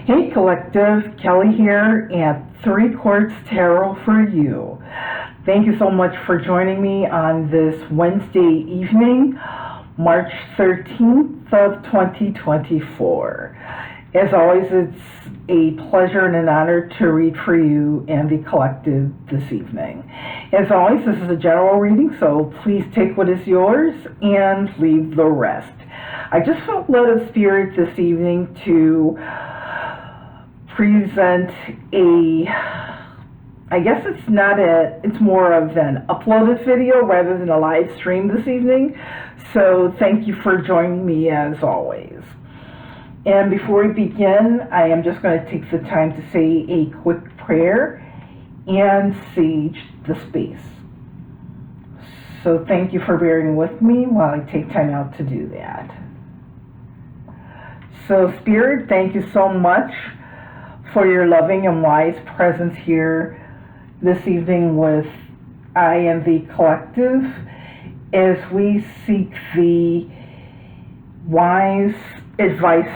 Hey Collective, Kelly here at Three Quarts Tarot for you. Thank you so much for joining me on this Wednesday evening, March 13th of 2024. As always, it's a pleasure and an honor to read for you and the collective this evening. As always, this is a general reading, so please take what is yours and leave the rest. I just felt led of spirit this evening to present I guess it's more of an uploaded video rather than a live stream this evening. So thank you for joining me as always. And before we begin, I am just going to take the time to say a quick prayer and sage the space. So thank you for bearing with me while I take time out to do that. So Spirit, thank you so much for your loving and wise presence here this evening with I and the collective as we seek the wise advice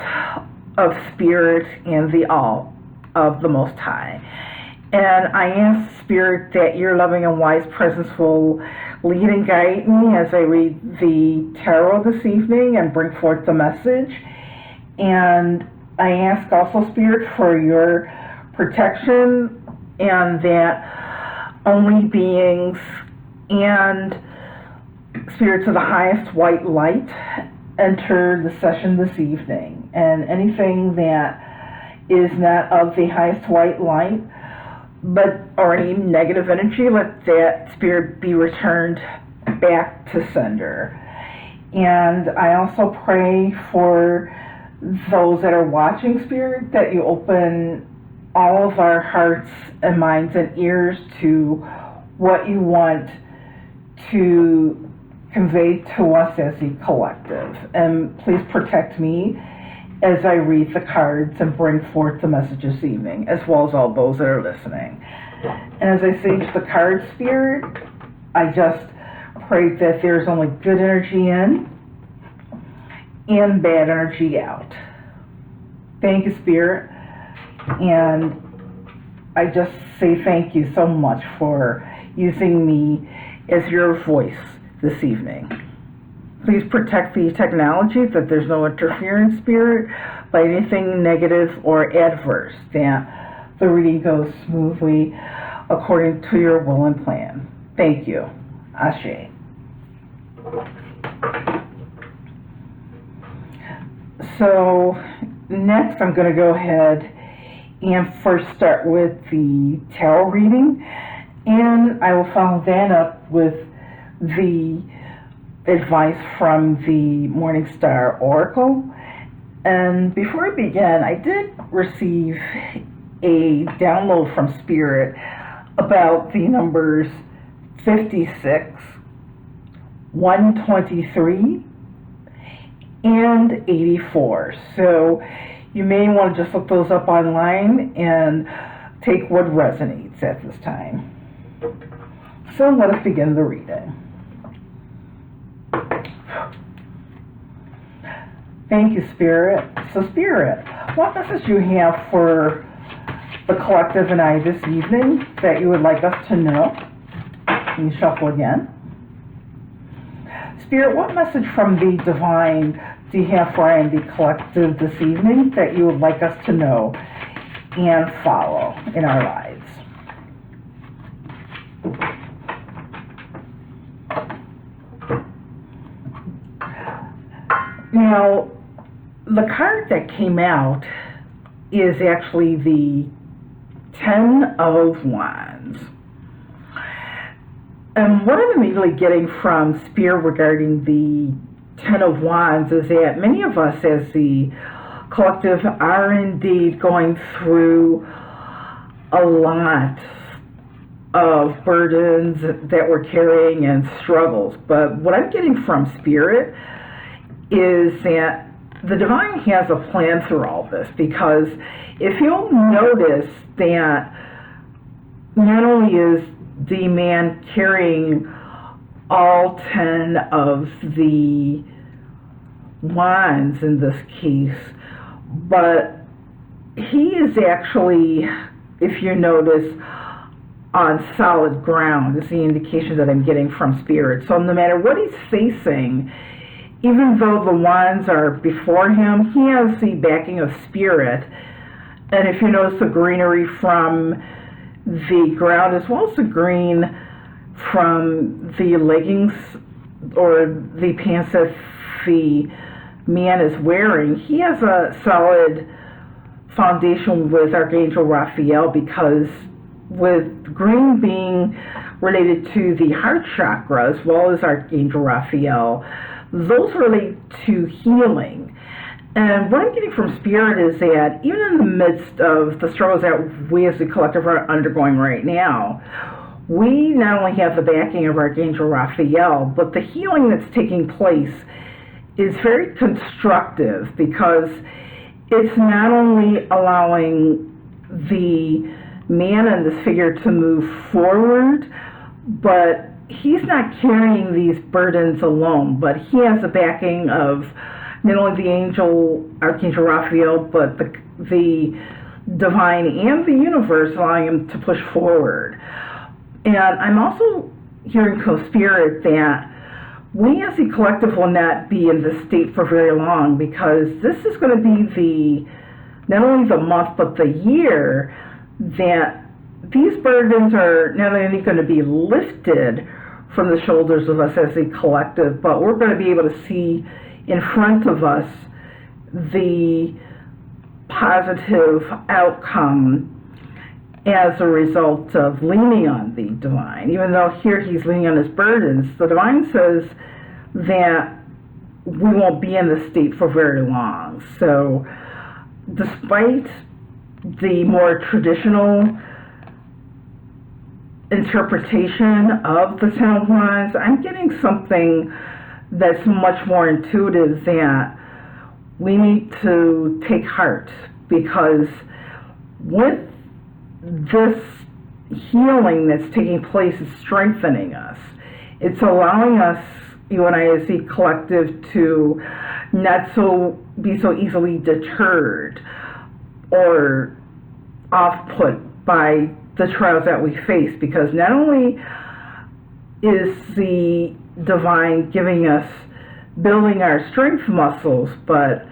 of Spirit and the all of the Most High. And I ask Spirit that your loving and wise presence will lead and guide me as I read the tarot this evening and bring forth the message. And I ask also, Spirit, for your protection and that only beings and spirits of the highest white light enter the session this evening. And anything that is not of the highest white light, or any negative energy, let that spirit be returned back to sender. And I also pray for those that are watching, Spirit, that you open all of our hearts and minds and ears to what you want to convey to us as a collective. And please protect me as I read the cards and bring forth the message this evening, as well as all those that are listening. And as I sage the card, Spirit, I just pray that there's only good energy in and bad energy out. Thank you, Spirit. And I just say thank you so much for using me as your voice this evening. Please protect the technology, that there's no interference, Spirit, by anything negative or adverse, that the reading goes smoothly according to your will and plan. Thank you. Ashe. So next I'm going to go ahead and first start with the tarot reading, and I will follow that up with the advice from the Morning Star Oracle. And before I begin, I did receive a download from Spirit about the numbers 56, 123, and 84. So you may want to just look those up online and take what resonates at this time. So let us begin the reading. Thank you, Spirit. So Spirit, what message do you have for the collective and I this evening that you would like us to know? Can you shuffle again? Spirit, what message from the divine do you have for I and the collective this evening that you would like us to know and follow in our lives? Now, the card that came out is actually the Ten of Wands. And what I'm immediately getting from Spirit regarding the Ten of Wands is that many of us as the collective are indeed going through a lot of burdens that we're carrying and struggles. But what I'm getting from Spirit is that the divine has a plan through all this, because if you'll notice that not only is the man carrying all 10 of the wands in this case, but he is actually, if you notice, on solid ground is the indication that I'm getting from Spirit. So no matter what he's facing, even though the wands are before him, he has the backing of Spirit. And if you notice the greenery from the ground, as well as the green from the leggings or the pants that the man is wearing, he has a solid foundation with Archangel Raphael, because with green being related to the heart chakra as well as Archangel Raphael, those relate to healing. And what I'm getting from Spirit is that even in the midst of the struggles that we as a collective are undergoing right now, we not only have the backing of Archangel Raphael, but the healing that's taking place is very constructive, because it's not only allowing the man and this figure to move forward, but he's not carrying these burdens alone, but he has the backing of not only the angel, Archangel Raphael, but the divine and the universe, allowing him to push forward. And I'm also hearing from Spirit that we as a collective will not be in this state for very long, because this is going to be the not only the month but the year that these burdens are not only going to be lifted from the shoulders of us as a collective, but we're going to be able to see in front of us the positive outcome as a result of leaning on the divine. Even though here he's leaning on his burdens, the divine says that we won't be in this state for very long. So despite the more traditional interpretation of the Ten of Wands, I'm getting something that's much more intuitive, that we need to take heart, because with this healing that's taking place is strengthening us. It's allowing us, you and I as a collective, to not be so easily deterred or off-put by the trials that we face, because not only is the divine giving us, building our strength muscles, but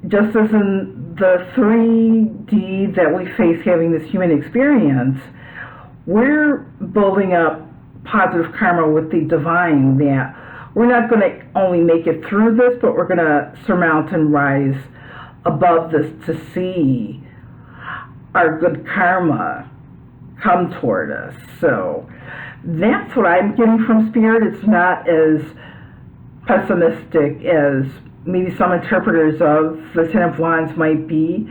just as in the 3D that we face having this human experience, we're building up positive karma with the divine, that we're not going to only make it through this, but we're going to surmount and rise above this to see our good karma come toward us. So that's what I'm getting from Spirit. It's not as pessimistic as maybe some interpreters of the Ten of Wands might be.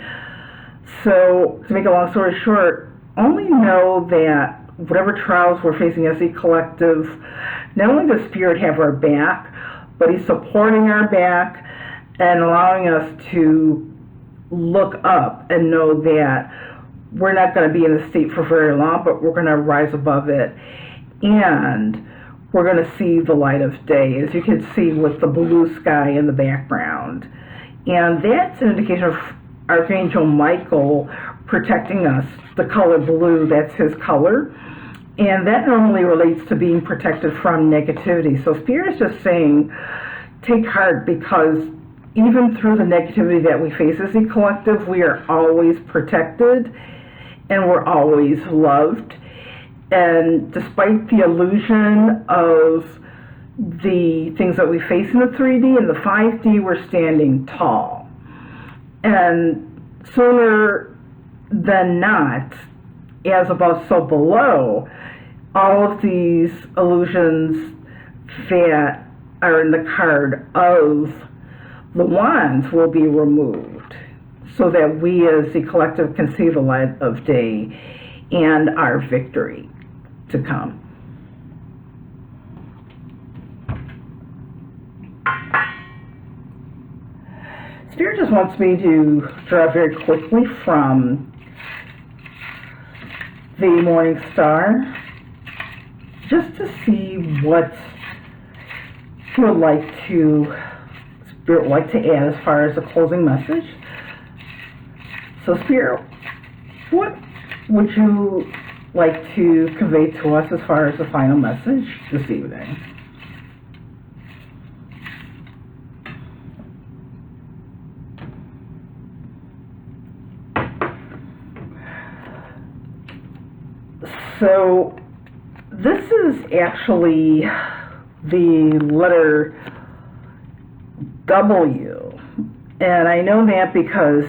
So to make a long story short, only know that whatever trials we're facing as a collective, not only does Spirit have our back, but he's supporting our back and allowing us to look up and know that we're not going to be in this state for very long, but we're going to rise above it, and we're going to see the light of day, as you can see with the blue sky in the background. And that's an indication of Archangel Michael protecting us. The color blue, that's his color. And that normally relates to being protected from negativity. So Spirit is just saying, take heart, because even through the negativity that we face as a collective, we are always protected and we're always loved. And despite the illusion of the things that we face in the 3D and the 5D, we're standing tall. And sooner than not, as above, so below, all of these illusions that are in the card of the wands will be removed, so that we as a collective can see the light of day and our victory to come. Spirit just wants me to draw very quickly from the Morning Star, just to see what Spirit would like to add as far as a closing message. So, Spirit, what would you like to convey to us as far as the final message this evening? So, this is actually the letter W. And I know that because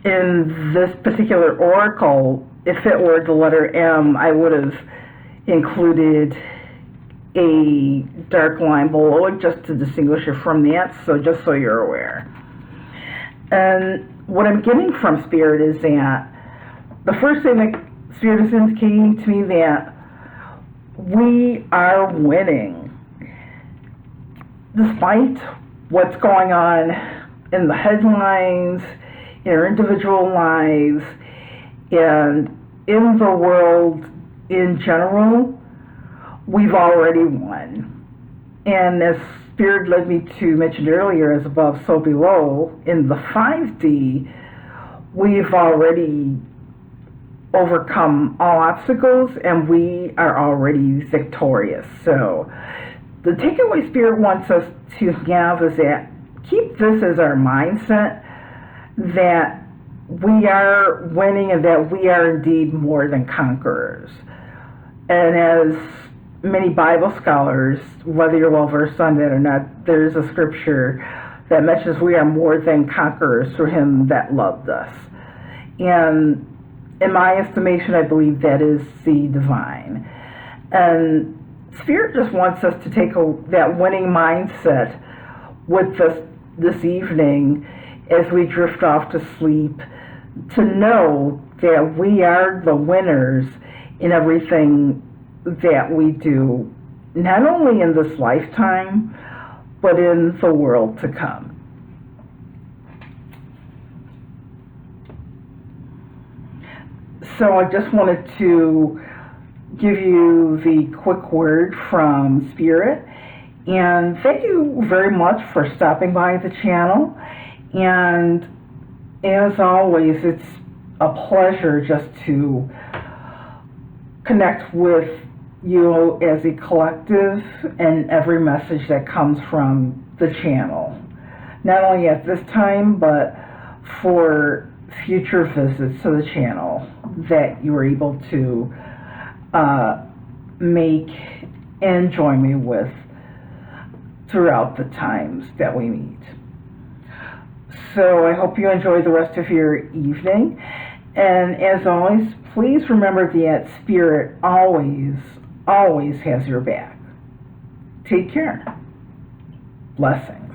in this particular oracle, if it were the letter M, I would have included a dark line below it just to distinguish it from that, so just so you're aware. And what I'm getting from Spirit is that the first thing that Spirit is indicating to me that we are winning. Despite what's going on in the headlines, in our individual lives, and in the world in general, we've already won. And as Spirit led me to mention earlier, as above, so below, in the 5D, we've already overcome all obstacles and we are already victorious. So the takeaway Spirit wants us to have is that keep this as our mindset, that we are winning and that we are indeed more than conquerors. And as many Bible scholars, whether you're well versed on that or not, there's a scripture that mentions we are more than conquerors through Him that loved us. And in my estimation, I believe that is the divine. And Spirit just wants us to take that winning mindset with us this evening as we drift off to sleep, to know that we are the winners in everything that we do, not only in this lifetime, but in the world to come. So I just wanted to give you the quick word from Spirit, and thank you very much for stopping by the channel. And as always, it's a pleasure just to connect with you as a collective and every message that comes from the channel, not only at this time but for future visits to the channel that you were able to make and join me with throughout the times that we meet. So I hope you enjoy the rest of your evening, and as always, please remember that Spirit always has your back. Take care. Blessings.